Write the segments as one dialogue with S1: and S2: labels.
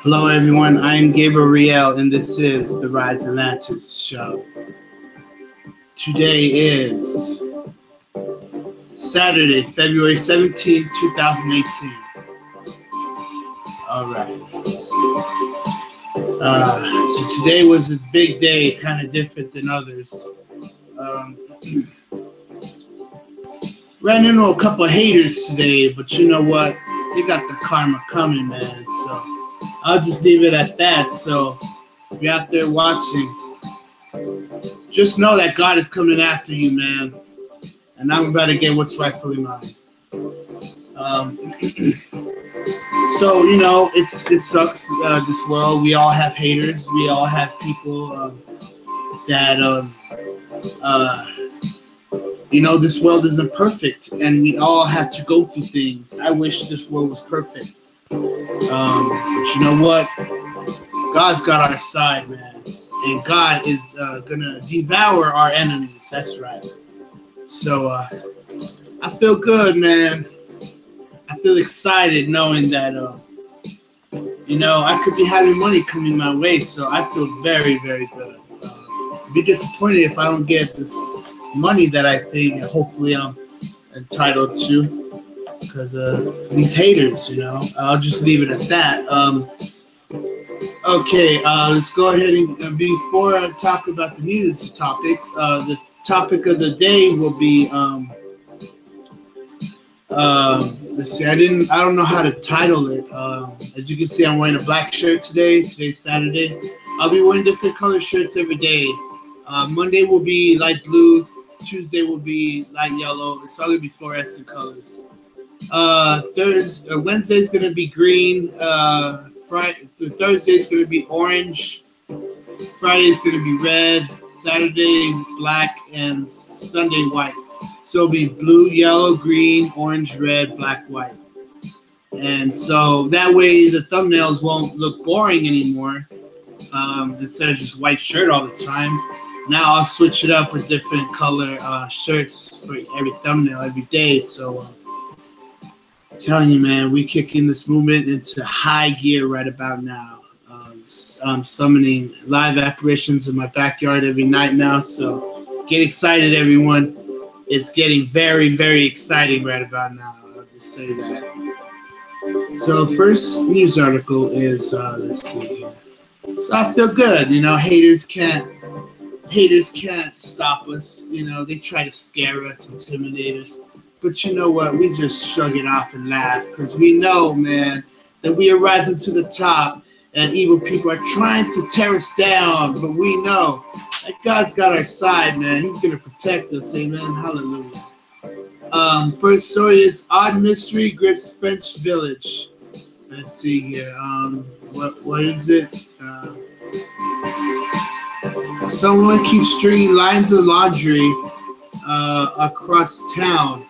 S1: Hello everyone, I am Gabriel and this is the Rise Atlantis show. Today is Saturday, February 17th, 2018. Alright. So today was a big day, kind of different than others. Ran into a couple of haters today, but you know what? They got the karma coming, man. So I'll just leave it at that. So if you're out there watching, just know that God is coming after you, man. And I'm about to get what's rightfully mine. So, you know, it sucks, this world. We all have haters. We all have people that, you know, this world isn't perfect. And we all have to go through things. I wish this world was perfect. But you know what? God's got our side, man. And God is going to devour our enemies. That's right. So, I feel good, man. I feel excited knowing that, you know, I could be having money coming my way. So I feel very, very good. I'd be disappointed if I don't get this money that I think hopefully I'm entitled to. Because these haters, you know, I'll just leave it at that. Okay, let's go ahead and before I talk about the news topics, the topic of the day will be let's see, I don't know how to title it. As you can see, I'm wearing a black shirt today. Today's Saturday. I'll be wearing different color shirts every day. Monday will be light blue. Tuesday will be light yellow. It's all gonna be fluorescent colors. Wednesday's gonna be green. Thursday's gonna be orange. Friday's gonna be red. Saturday black, and Sunday white. So it'll be blue, yellow, green, orange, red, black, white. And so that way the thumbnails won't look boring anymore. Instead of just white shirt all the time. Now I'll switch it up with different color shirts for every thumbnail every day. So I'm telling you, man, we're kicking this movement into high gear right about now. I'm summoning live apparitions in my backyard every night now. So get excited, everyone. It's getting very, very exciting right about now. I'll just say that. So first news article is, let's see here. So I feel good. You know, haters can't stop us. You know, they try to scare us, intimidate us. But you know what? We just shrug it off and laugh because we know, man, that we are rising to the top and evil people are trying to tear us down. But we know that God's got our side, man. He's going to protect us. Amen. Hallelujah. First story is Odd Mystery Grips French Village. Let's see here. What is it? Someone keeps stringing lines of laundry across town.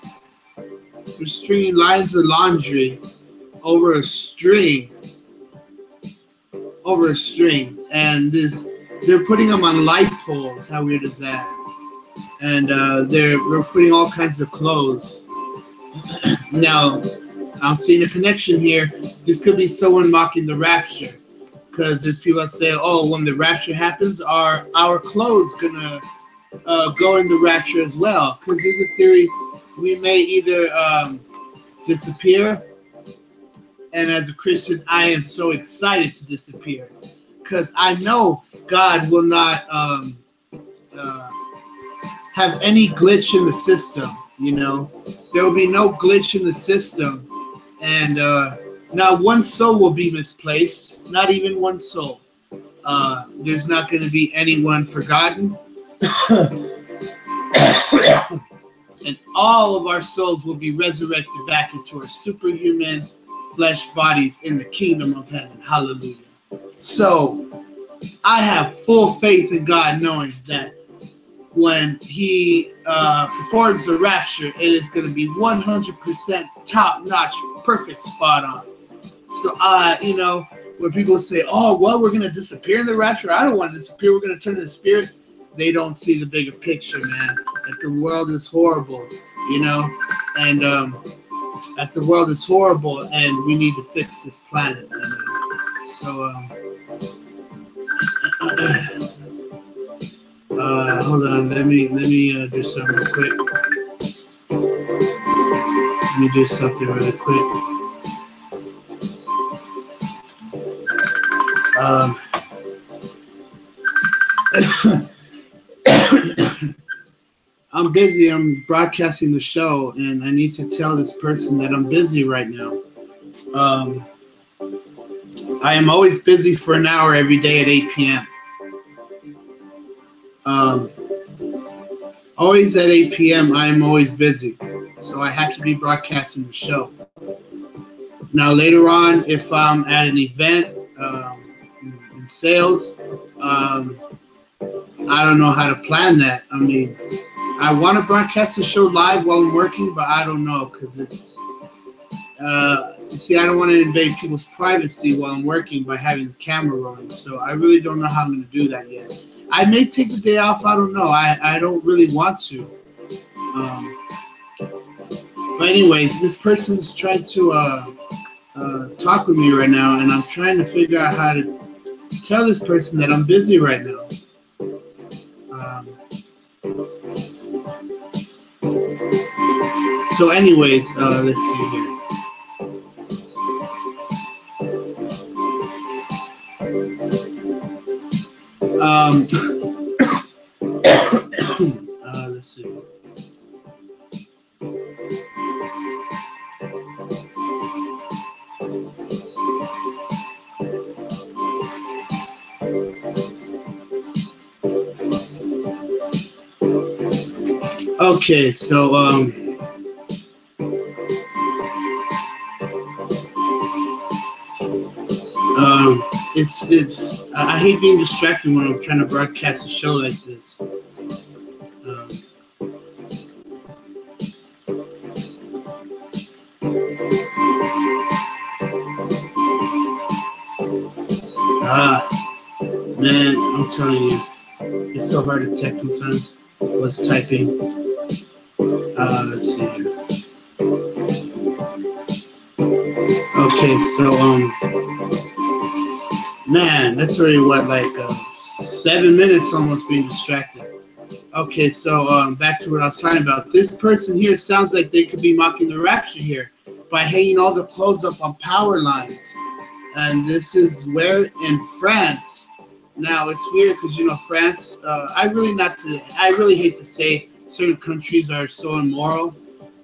S1: They're stringing lines of laundry over a string. And they're putting them on light poles. How weird is that? And they're putting all kinds of clothes. Now, I'm seeing a connection here. This could be someone mocking the rapture. Because there's people that say, oh, when the rapture happens, are our clothes gonna go in the rapture as well? Because there's a theory we may either disappear, and as a Christian, I am so excited to disappear. Because I know God will not have any glitch in the system, you know? There will be no glitch in the system, and not one soul will be misplaced, not even one soul. There's not going to be anyone forgotten. And all of our souls will be resurrected back into our superhuman flesh bodies in the kingdom of heaven. Hallelujah. So, I have full faith in God knowing that when He performs the rapture, it is going to be 100% top-notch, perfect, spot on. So, you know, when people say, oh, well, we're going to disappear in the rapture. I don't want to disappear. We're going to turn to the spirit. They don't see the bigger picture, man. That the world is horrible, you know, and that the world is horrible and we need to fix this planet. So hold on. Let me do something real quick. Let me do something really quick. I'm busy. I'm broadcasting the show, and I need to tell this person that I'm busy right now. I am always busy for an hour every day at 8 p.m. Always at 8 p.m. I am always busy, so I have to be broadcasting the show. Now later on, if I'm at an event in sales, I don't know how to plan that. I mean, I want to broadcast the show live while I'm working, but I don't know because you see, I don't want to invade people's privacy while I'm working by having the camera rolling. So I really don't know how I'm going to do that yet. I may take the day off. I don't know. I don't really want to. But anyways, this person's trying to talk with me right now, and I'm trying to figure out how to tell this person that I'm busy right now. So anyways, let's see here. Let's see. Okay, so it's I hate being distracted when I'm trying to broadcast a show like this. Man, I'm telling you, it's so hard to text sometimes. What's typing? Let's see here. Okay, so man, that's already what, like 7 minutes almost being distracted. Okay, so back to what I was talking about. This person here sounds like they could be mocking the Rapture here by hanging all the clothes up on power lines. And this is where? In France. Now it's weird because France. I really hate to say certain countries are so immoral,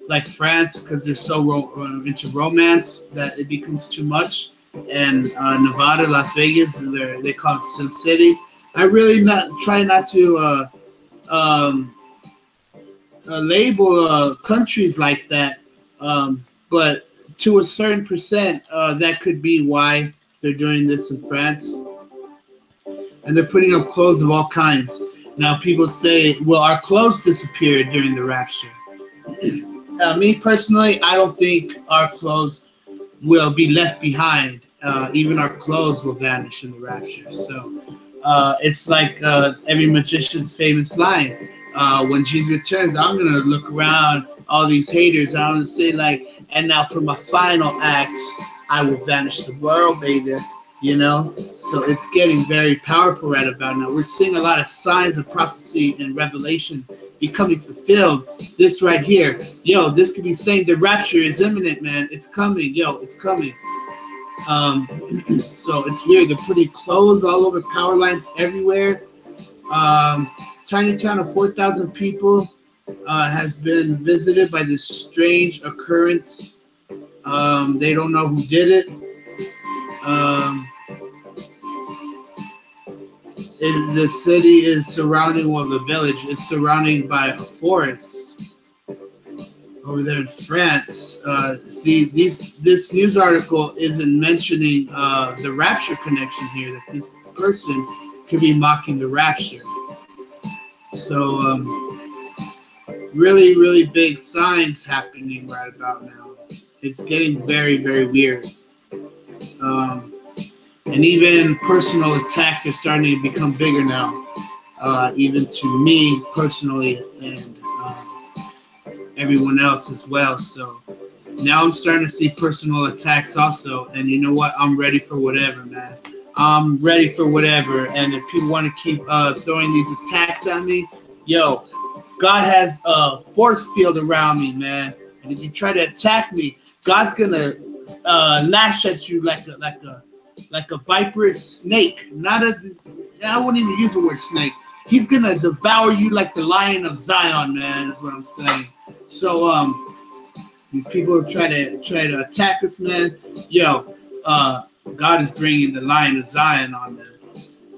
S1: like France, because they're so into romance that it becomes too much. And Nevada, Las Vegas, they call it Sin City. I really try not to label countries like that, but to a certain percent, that could be why they're doing this in France. And they're putting up clothes of all kinds. Now people say, well, our clothes disappeared during the Rapture. Me personally, I don't think our clothes will be left behind. Even our clothes will vanish in the Rapture. So it's like every magician's famous line. When Jesus returns, I'm going to look around all these haters. I'm going to say like, and now for my final act, I will vanish the world, baby. So it's getting very powerful right about now. We're seeing a lot of signs of prophecy and revelation becoming fulfilled. This right here, this could be saying the rapture is imminent, man. It's coming, it's coming. So it's weird. They're putting clothes all over power lines everywhere. Tiny town of 4,000 people has been visited by this strange occurrence. They don't know who did it. The city is surrounding, well, the village is surrounded by a forest over there in France. See, this news article isn't mentioning the Rapture connection here, that this person could be mocking the Rapture. So, really, really big signs happening right about now. It's getting very, very weird. And even personal attacks are starting to become bigger now, even to me personally and everyone else as well. So Now I'm starting to see personal attacks also, and you know what? I'm ready for whatever, man. I'm ready for whatever. And if people want to keep throwing these attacks at me, yo, God has a force field around me, man. And if you try to attack me, God's gonna lash at you like a viperous snake. I wouldn't even use the word snake. He's gonna devour you like the Lion of Zion, man. Is what I'm saying. So these people try to attack us, man. Yo, God is bringing the Lion of Zion on them.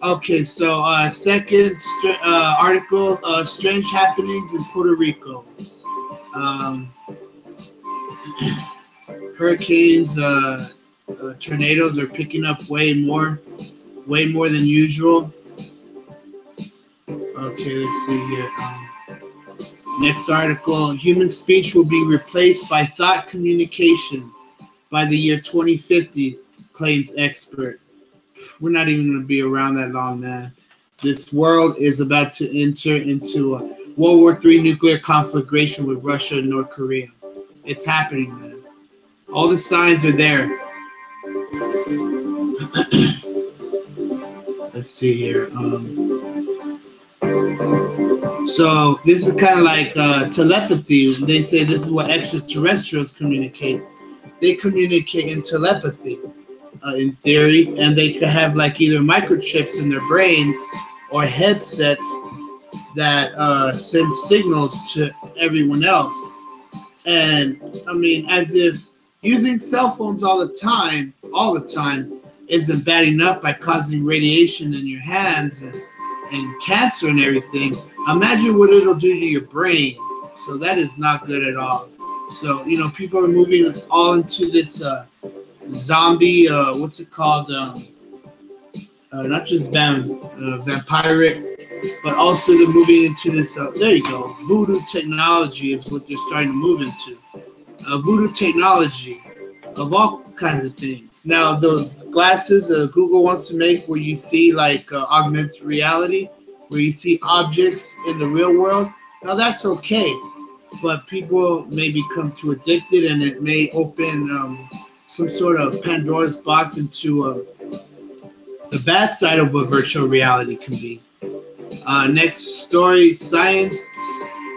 S1: Okay, so second article: strange happenings in Puerto Rico. Um, hurricanes, tornadoes are picking up way more than usual. Okay, let's see here. Next article: human speech will be replaced by thought communication by the year 2050, claims expert. We're not even going to be around that long, man. This world is about to enter into a World War III nuclear conflagration with Russia and North Korea. It's happening, man. All the signs are there. Let's see here. So this is kind of like telepathy. They say this is what extraterrestrials communicate. They communicate in telepathy, in theory, and they could have like either microchips in their brains or headsets that send signals to everyone else. And I mean, as if using cell phones all the time, isn't bad enough by causing radiation in your hands and cancer and everything. Imagine what it'll do to your brain. So that is not good at all. So, you know, people are moving all into this zombie, what's it called? Not just vampiric, but also they're moving into this, there you go, voodoo technology is what they're starting to move into. Voodoo technology of all kinds of things. Now, those glasses Google wants to make where you see like augmented reality, where you see objects in the real world, now that's okay. But people may become too addicted, and it may open some sort of Pandora's box into the bad side of what virtual reality can be. Next story: science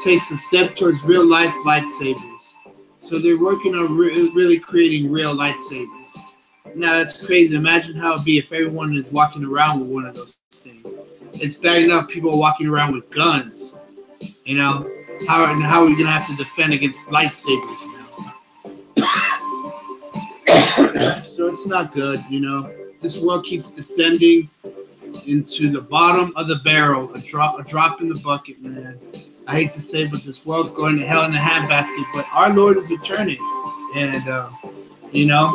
S1: takes a step towards real-life lightsabers. So they're working on really creating real lightsabers. Now that's crazy. Imagine how it'd be if everyone is walking around with one of those things. It's bad enough people are walking around with guns. You know, how are we gonna have to defend against lightsabers now? So it's not good. You know, this world keeps descending into the bottom of the barrel, a drop in the bucket, man. I hate to say, but this world's going to hell in a handbasket. But our Lord is returning, and you know,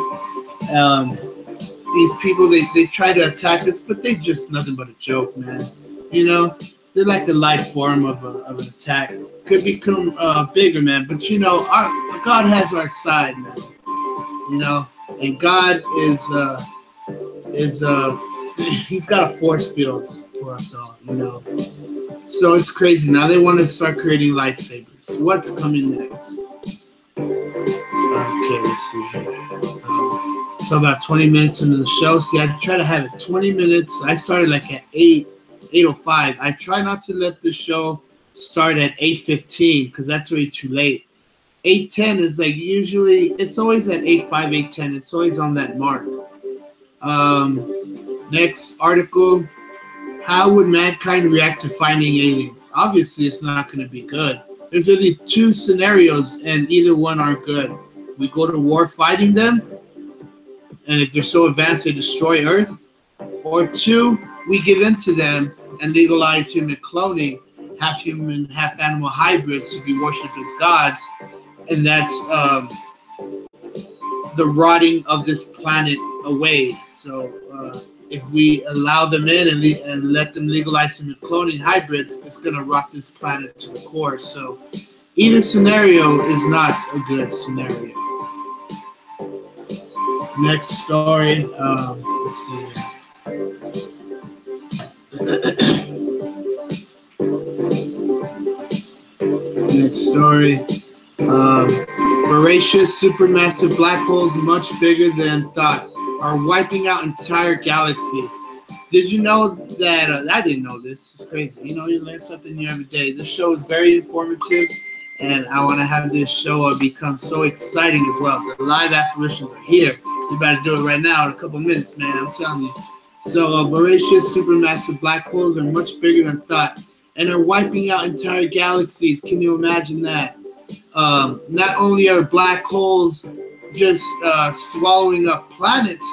S1: these people they try to attack us, but they're just nothing but a joke, man. You know, they're like the light form of an attack. Could become bigger, man. But you know, God has our side, man. You know, and God is He's got a force field for us all, you know. So it's crazy. Now they want to start creating lightsabers. What's coming next? Okay, let's see here. So about 20 minutes into the show. See, I try to have it 20 minutes. I started like at 8:05. I try not to let the show start at 8:15 because that's way too late. 8:10 is like usually, it's always at 8:05, 8:10. It's always on that mark. Next article: how would mankind react to finding aliens? Obviously, it's not going to be good. There's only two scenarios, and either one aren't good. We go to war fighting them, and if they're so advanced they destroy Earth. Or two, we give in to them and legalize human cloning, half human, half animal hybrids to be worshipped as gods, and that's the rotting of this planet away. So if we allow them in and let them legalize human cloning hybrids, it's going to rot this planet to the core. So either scenario is not a good scenario. Next story. Let's see. Next story. Voracious supermassive black holes, much bigger than thought, are wiping out entire galaxies. Did you know that? I didn't know this. It's crazy. You know, you learn something new every day. This show is very informative, and I want to have this show become so exciting as well. The live apparitions are here. You better do it right now in a couple minutes, man. I'm telling you. So, voracious supermassive black holes are much bigger than thought, and are wiping out entire galaxies. Can you imagine that? Not only are black holes just swallowing up planets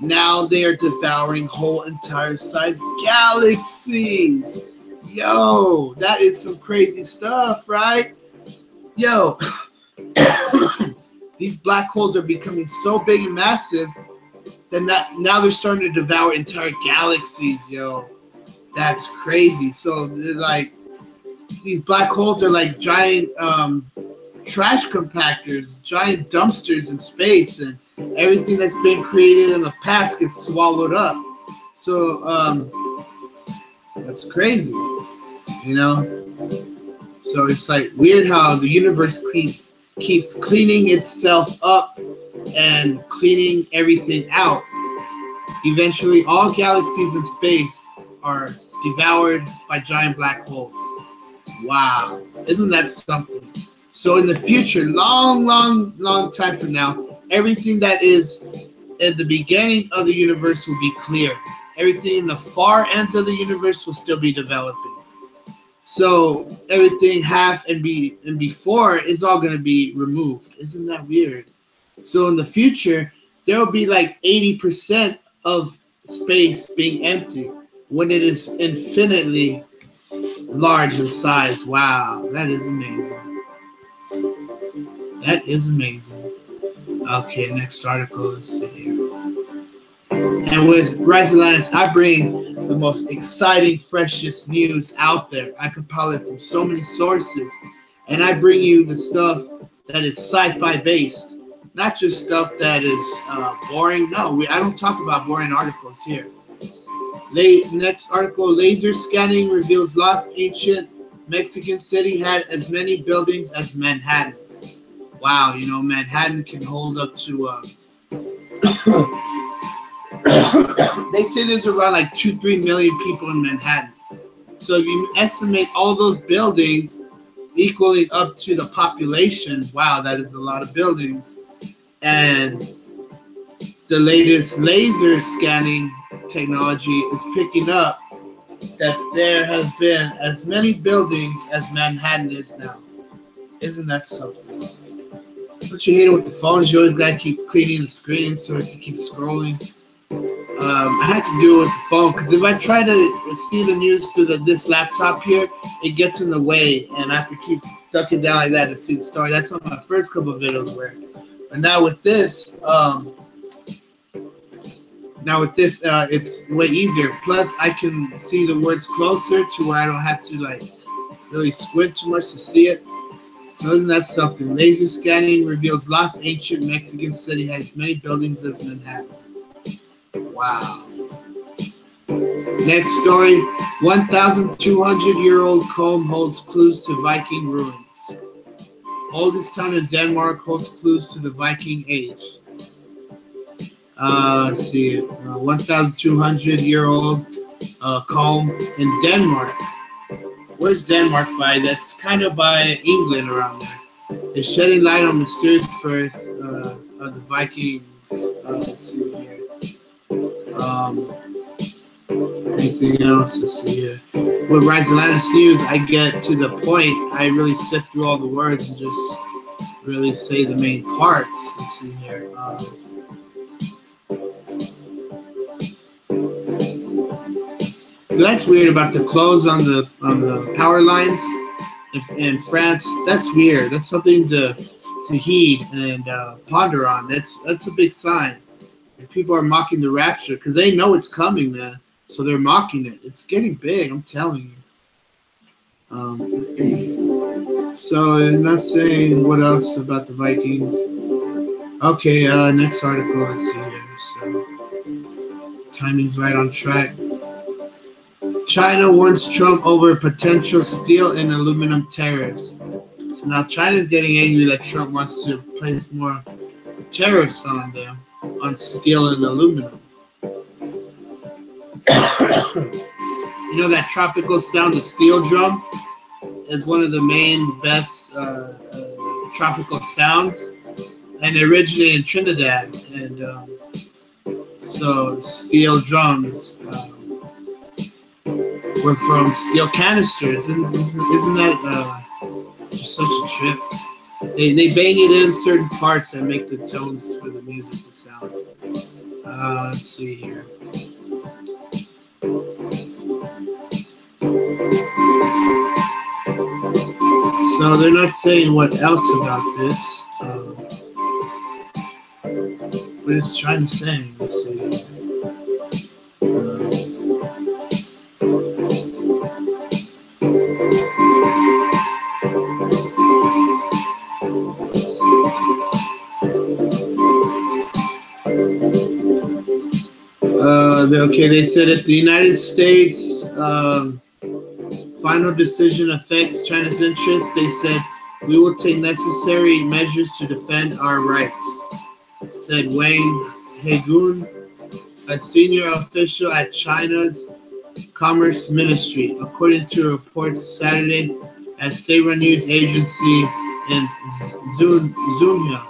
S1: now they are devouring whole entire sized galaxies. Yo, that is some crazy stuff, right? Yo, these black holes are becoming so big and massive that now they're starting to devour entire galaxies, yo. That's crazy. So they're like, these black holes are like giant trash compactors, giant dumpsters in space, and everything that's been created in the past gets swallowed up. So that's crazy, you know. So it's like weird how the universe keeps cleaning itself up and cleaning everything out. Eventually, all galaxies in space are devoured by giant black holes. Wow, isn't that something? So in the future, long time from now, everything that is at the beginning of the universe will be clear. Everything in the far ends of the universe will still be developing. So everything half and before is all going to be removed. Isn't that weird? So in the future, there will be like 80% of space being empty when it is infinitely large in size. Wow, that is amazing. That is amazing. Okay, next article. Let's see here. And with Rise Atlantis, I bring the most exciting, freshest news out there. I compile it from so many sources, and I bring you the stuff that is sci-fi based, not just stuff that is boring. No, I don't talk about boring articles here. Next article: laser scanning reveals lost ancient Mexican city had as many buildings as Manhattan. Wow, you know, Manhattan can hold up to they say there's around like 2-3 million people in Manhattan. So if you estimate all those buildings equaling up to the population, wow, that is a lot of buildings. And the latest laser scanning technology is picking up that there has been as many buildings as Manhattan is now. Isn't that something? Don't you hate it with the phones? You always gotta keep cleaning the screen so it can keep scrolling. I had to do it with the phone because if I try to see the news through this laptop here, it gets in the way, and I have to keep ducking down like that to see the story. That's what my first couple of videos were. But now with this, it's way easier. Plus, I can see the words closer to where I don't have to like really squint too much to see it. So isn't that something? Laser scanning reveals lost ancient Mexican city has as many buildings as Manhattan. Wow. Next story. 1,200-year-old comb holds clues to Viking ruins. Oldest town in Denmark holds clues to the Viking age. Let's see. 1,200-year-old comb in Denmark. Where's Denmark by? That's kind of by England around there. It's shedding light on mysterious birth of the Vikings. Let's see here. Anything else? Let's see here. With Rise Atlantis News, I get to the point. I really sift through all the words and just really say the main parts. Let's see here. That's weird about the clothes on the power lines in France. That's weird. That's something to heed and ponder on. That's a big sign. And people are mocking the Rapture because they know it's coming, man. So they're mocking it. It's getting big. I'm telling you. So I'm not saying what else about the Vikings. Okay, next article. Let's see here. So timing's right on track. China warns Trump over potential steel and aluminum tariffs. So now China's getting angry that Trump wants to place more tariffs on them, on steel and aluminum. You know that tropical sound, the steel drum, is one of the main best tropical sounds, and it originated in Trinidad. And so steel drums were from steel canisters. Isn't that just such a trip? They bang it in certain parts and make the tones for the music to sound. Let's see here. So they're not saying what else about this. What it's trying to say. Let's see. Okay, they said if the United States final decision affects China's interests, they said we will take necessary measures to defend our rights, said Wang Hegun, a senior official at China's Commerce Ministry, according to reports Saturday at state-run news agency in Xinhua,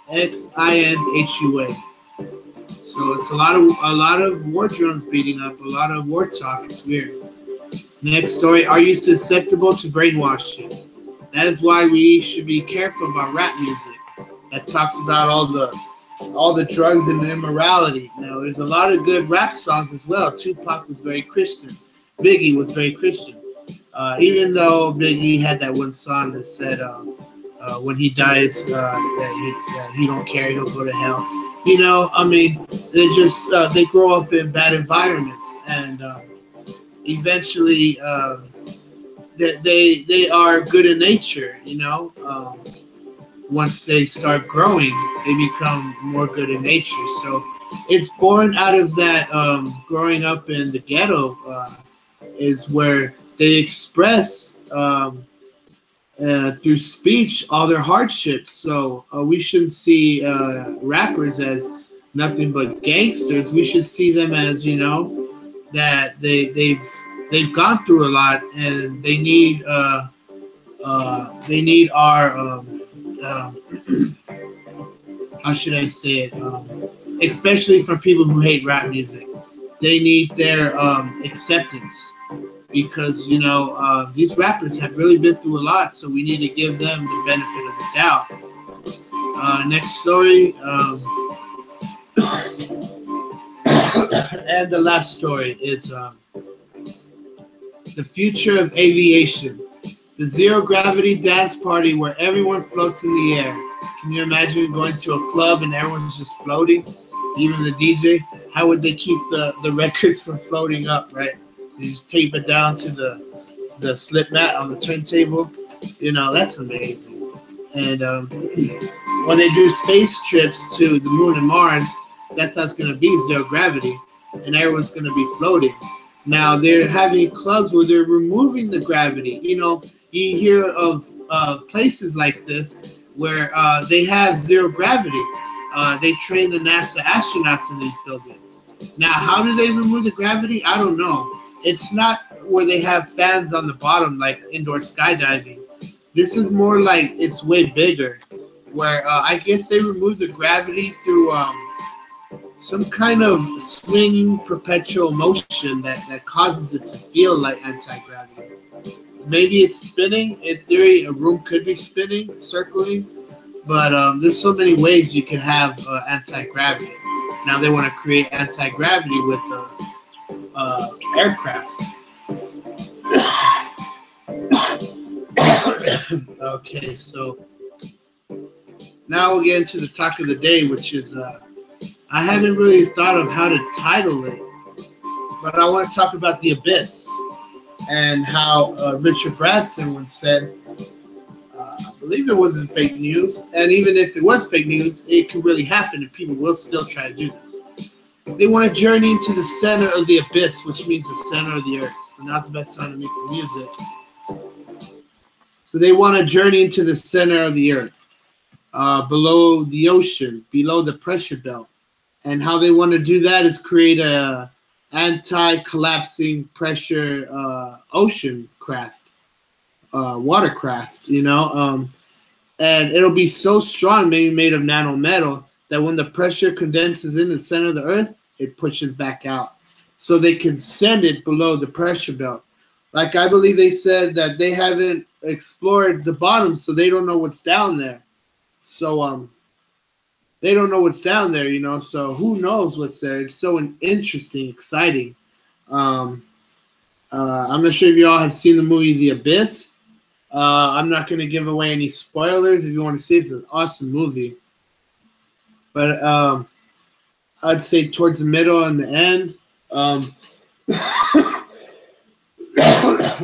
S1: Xinhua. So it's a lot of war drones beating up, a lot of war talk. It's weird. Next story: are you susceptible to brainwashing? That is why we should be careful about rap music that talks about all the drugs and the immorality. Now, there's a lot of good rap songs as well. Tupac was very Christian. Biggie was very Christian. Even though Biggie had that one song that said when he dies that he don't care, he'll go to hell. You know, I mean, they grow up in bad environments, and eventually they are good in nature. You know, once they start growing, they become more good in nature. So it's born out of that growing up in the ghetto is where they express through speech all their hardships. So we shouldn't see rappers as nothing but gangsters. We should see them as, you know, that they've gone through a lot, and they need our how should I say it? Especially for people who hate rap music, they need their acceptance. Because, you know, these rappers have really been through a lot, so we need to give them the benefit of the doubt. Next story. And the last story is the future of aviation. The zero-gravity dance party where everyone floats in the air. Can you imagine going to a club and everyone's just floating? Even the DJ? How would they keep the records from floating up, right? You just tape it down to the slip mat on the turntable. You know, that's amazing. And when they do space trips to the moon and Mars, that's how it's going to be, zero gravity. And everyone's going to be floating. Now, they're having clubs where they're removing the gravity. You know, you hear of places like this where they have zero gravity. They train the NASA astronauts in these buildings. Now, how do they remove the gravity? I don't know. It's not where they have fans on the bottom like indoor skydiving. This is more like it's way bigger, where I guess they remove the gravity through some kind of swinging perpetual motion that causes it to feel like anti-gravity. Maybe it's spinning. In theory, a room could be spinning, circling, but there's so many ways you can have anti-gravity. Now they want to create anti-gravity with aircraft. Okay, so now we'll get into the talk of the day, which is I haven't really thought of how to title it, but I want to talk about the abyss and how Richard Branson once said, I believe it wasn't fake news, and even if it was fake news, it could really happen and people will still try to do this. They want to journey into the center of the abyss, which means the center of the earth. So now's the best time to make the music. So they want to journey into the center of the Earth, below the ocean, below the pressure belt. And how they want to do that is create a anti-collapsing pressure ocean craft, watercraft, and it'll be so strong, maybe made of nano metal, that when the pressure condenses in the center of the Earth, it pushes back out. So they can send it below the pressure belt. Like I believe they said that they haven't explored the bottom, so they don't know what's down there. So they don't know what's down there, So who knows what's there? It's so interesting, exciting. Um, I'm not sure if you all have seen the movie The Abyss. I'm not going to give away any spoilers. If you want to see it, it's an awesome movie. But I'd say towards the middle and the end,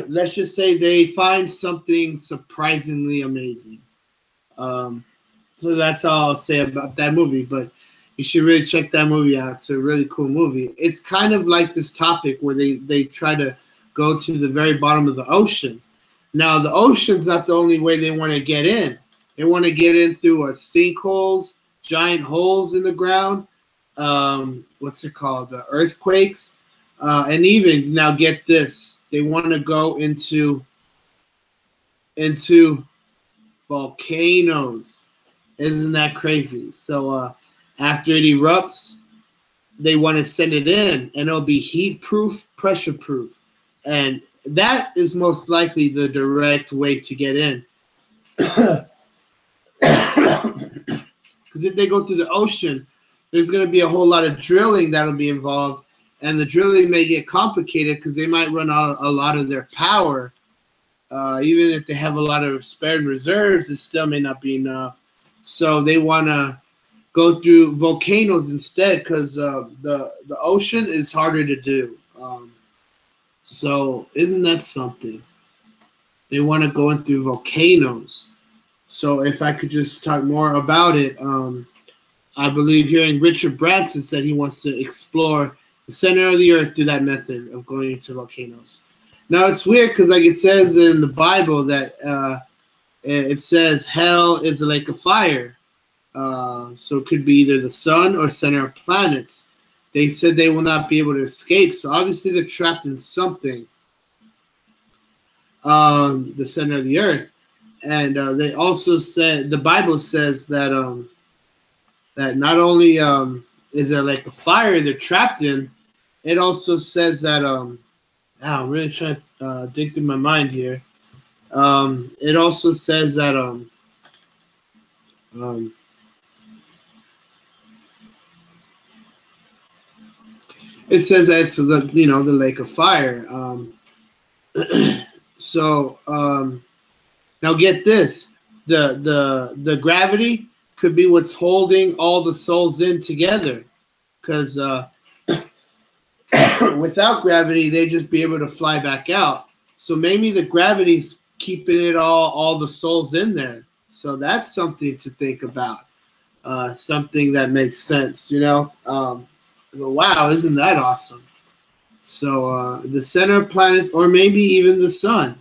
S1: let's just say they find something surprisingly amazing. So that's all I'll say about that movie. But you should really check that movie out. It's a really cool movie. It's kind of like this topic where they try to go to the very bottom of the ocean. Now, the ocean's not the only way they want to get in. They want to get in through sinkholes, giant holes in the ground. What's it called? Earthquakes. And even, now get this, they want to go into volcanoes. Isn't that crazy? So after it erupts, they want to send it in, and it'll be heat proof, pressure proof. And that is most likely the direct way to get in. Because if they go through the ocean, there's going to be a whole lot of drilling that'll be involved. And the drilling may get complicated because they might run out a lot of their power. Even if they have a lot of spare reserves, it still may not be enough. So they want to go through volcanoes instead, because the ocean is harder to do. So isn't that something? They want to go in through volcanoes. So if I could just talk more about it, I believe hearing Richard Branson said he wants to explore the center of the Earth through that method of going into volcanoes. Now it's weird because, like it says in the Bible, that it says hell is a lake of fire. So it could be either the sun or center of planets. They said they will not be able to escape. So obviously they're trapped in something, the center of the Earth. And they also said, the Bible says that that not only is there like a fire they're trapped in, it also says that I'm really trying to dig through my mind here. It also says that it says that it's the lake of fire. So now get this: the gravity could be what's holding all the souls in together, because without gravity, they'd just be able to fly back out. So maybe the gravity's keeping it all the souls in there. So that's something to think about. Something that makes sense, Wow, isn't that awesome? So the center of planets, or maybe even the sun,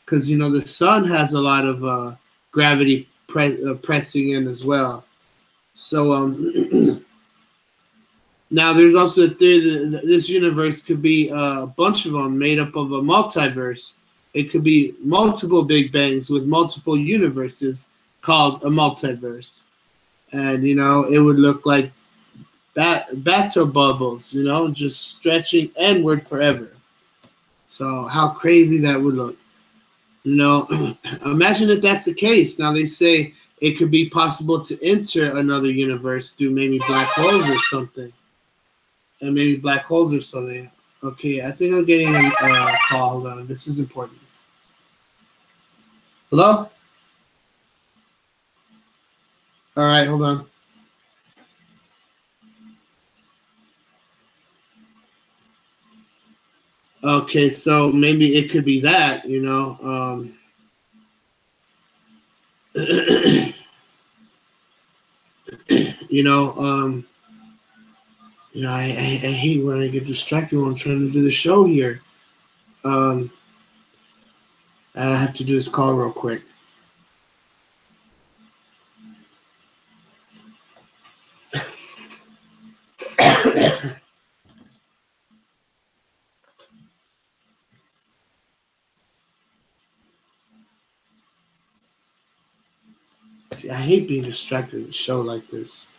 S1: because the sun has a lot of gravity pressing in as well. So now there's also a theory that this universe could be a bunch of them made up of a multiverse. It could be multiple Big Bangs with multiple universes called a multiverse. And, it would look like bathtub bubbles, just stretching inward forever. So how crazy that would look. Imagine if that's the case. Now they say it could be possible to enter another universe through maybe black holes or something. And maybe black holes or something. Okay, I think I'm getting a call. Hold on. This is important. Hello? All right, hold on. Okay, so maybe it could be that, I hate when I get distracted when I'm trying to do the show here. I have to do this call real quick. See, I hate being distracted in a show like this.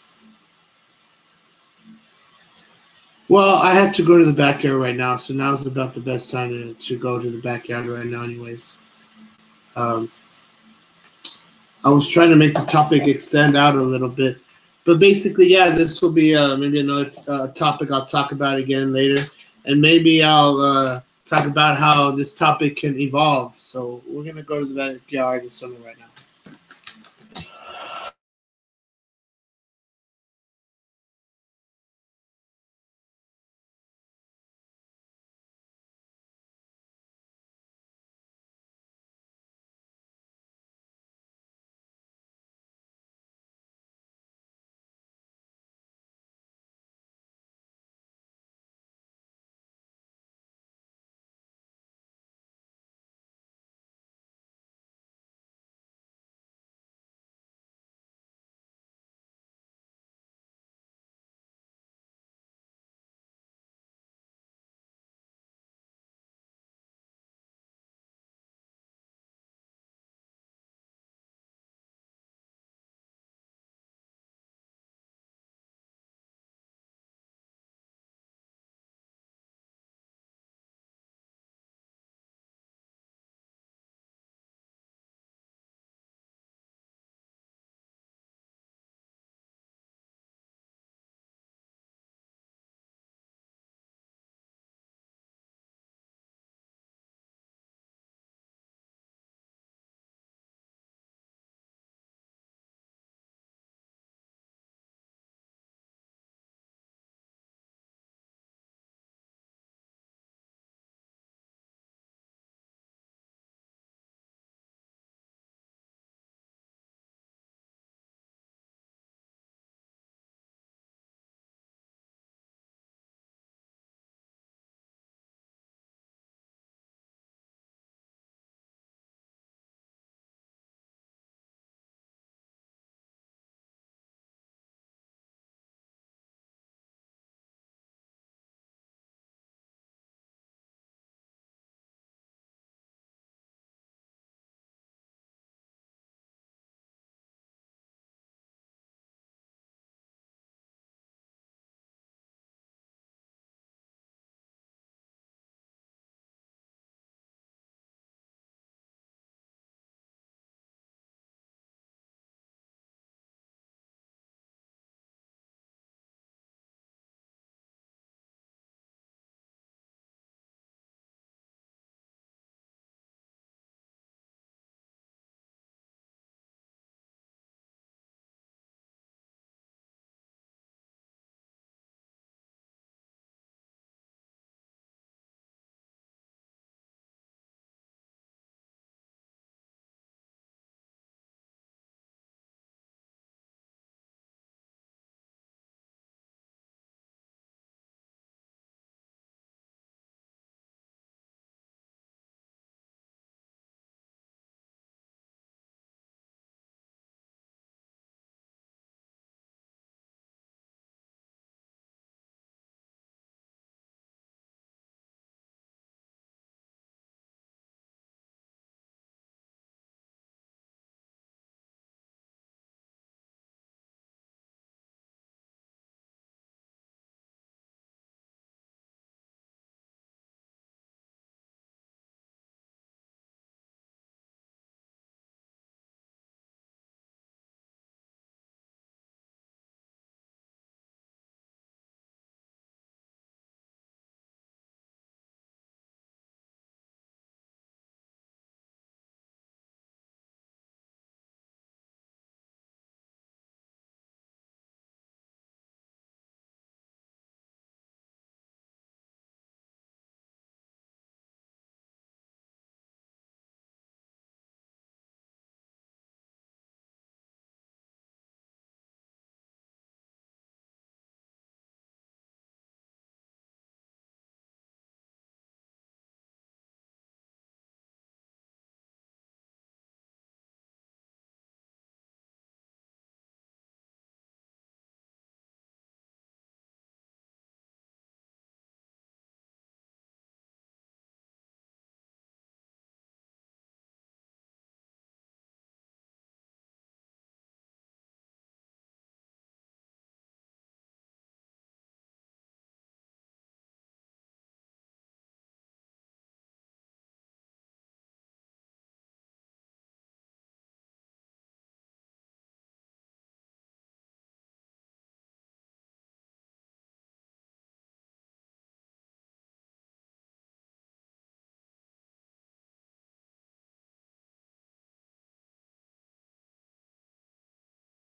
S1: Well, I have to go to the backyard right now, so now's about the best time to go to the backyard right now, anyways. Um, I was trying to make the topic extend out a little bit, but basically, yeah, this will be maybe another topic I'll talk about again later, and maybe I'll talk about how this topic can evolve. So we're gonna go to the backyard in summer right now.